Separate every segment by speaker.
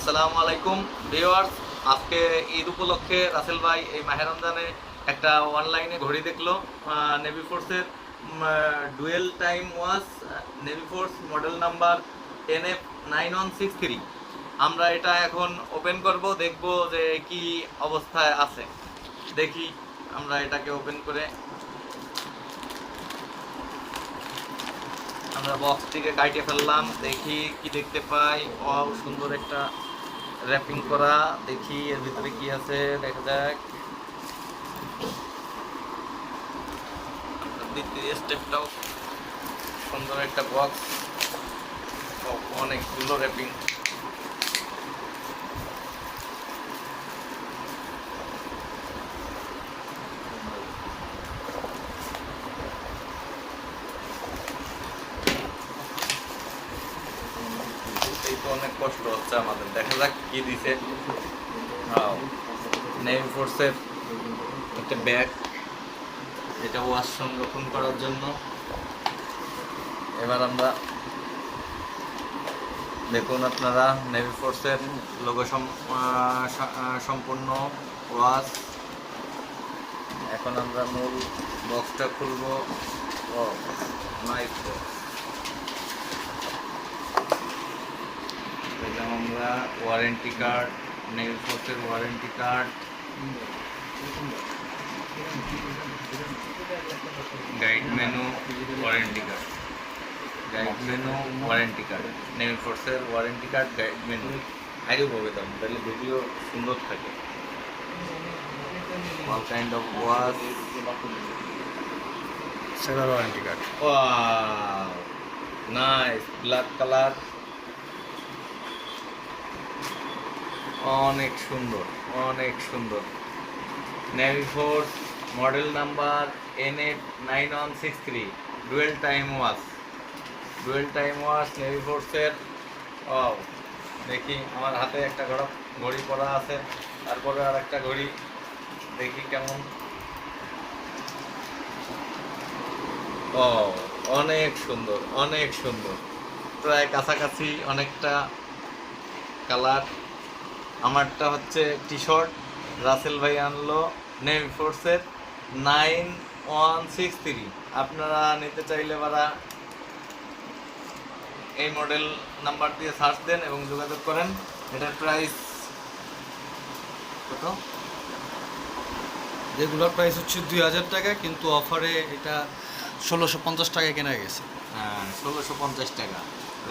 Speaker 1: আসসালামু আলাইকুম ভিউয়ার্স। আজকে ঈদ উপলক্ষে রাসেল ভাই এই মাহে রমজানে একটা অনলাইনে ঘড়ি দেখলো নেভি ফোর্সের dual time watch navy force model number NF9163। আমরা এটা এখন ওপেন করব, দেখব যে কি অবস্থায় আছে। দেখি আমরা এটাকে ওপেন করে আমরা বক্স থেকে কাটিয়ে ফেললাম, দেখি কি দেখতে পাই। সুন্দর একটা র্যাপিং করা, দেখি এর ভিতরে কি আছে, দেখা যাক। দ্বিতীয় স্টেপটাও সুন্দর একটা বক্স, অনেকগুলো র্যাপিং। অনেক কষ্ট হচ্ছে আমাদের, দেখা যাক কি দিছে। নেভি ফোর্সের একটা ব্যাগ, এটা ওয়াশ সংরক্ষণ করার জন্য। এবার আমরা দেখুন, আপনারা নেভি ফোর্সের লোগো সম্পূর্ণ ওয়াশ। এখন আমরা মূল বক্সটা খুলবো। Nice box. আমরা ওয়ারেন্টি কার্ড, নেভি ফোর্সের warranty card, guide menu, warranty card, guide menu, warranty card, navy ফোর্সের ওয়ারেন্টি কার্ড, গাইড মেনু। আইডিও বলে দাম, তাহলে ভিডিও সুন্দর থাকে। All kind of watch,
Speaker 2: seller warranty card.
Speaker 1: Wow nice, black colour, অনেক সুন্দর, অনেক সুন্দর। Navy force model number NF9163 dual time watch, dual time watch navy ফোর্সের। দেখি আমার হাতে একটা ঘড়ি পরা আছে, তারপরে আর একটা ঘড়ি, দেখি কেমন। অনেক সুন্দর, অনেক সুন্দর, প্রায় কাছাকাছি অনেকটা কালার। আমারটা হচ্ছে টি শার্ট, রাসেল ভাই আনলো নেভি ফোর্সের 9163। আপনারা নিতে চাইলে বারা এই মডেল নাম্বার দিয়ে সার্চ দেন এবং যোগাযোগ করেন। এটার প্রাইস কত?
Speaker 2: রেগুলার প্রাইস হচ্ছে 2000 টাকা, কিন্তু অফারে এটা 1650 টাকায় কেনা গেছে।
Speaker 1: হ্যাঁ, 1650 টাকা।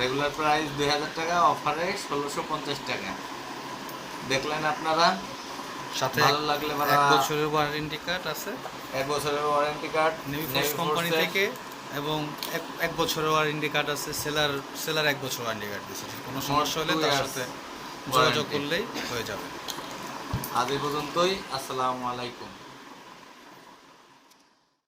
Speaker 1: রেগুলার প্রাইস 2000 টাকা, অফারে 1650 টাকা। দেখলেন আপনারা,
Speaker 2: সাথে
Speaker 1: ভালো লাগলে
Speaker 2: 1 বছরের ওয়ারেন্টি কার্ড আছে।
Speaker 1: 1 বছরের warranty card
Speaker 2: navy force company থেকে, এবং 1 বছরের ওয়ারেন্টি কার্ড আছে। সেলার 1 বছর ওয়ারেন্টি কার্ড দিয়েছে। কোনো সমস্যা হলে তার সাথে যোগাযোগ করলেই হয়ে যাবে।
Speaker 1: আজ এই পর্যন্তই। আসসালামু আলাইকুম।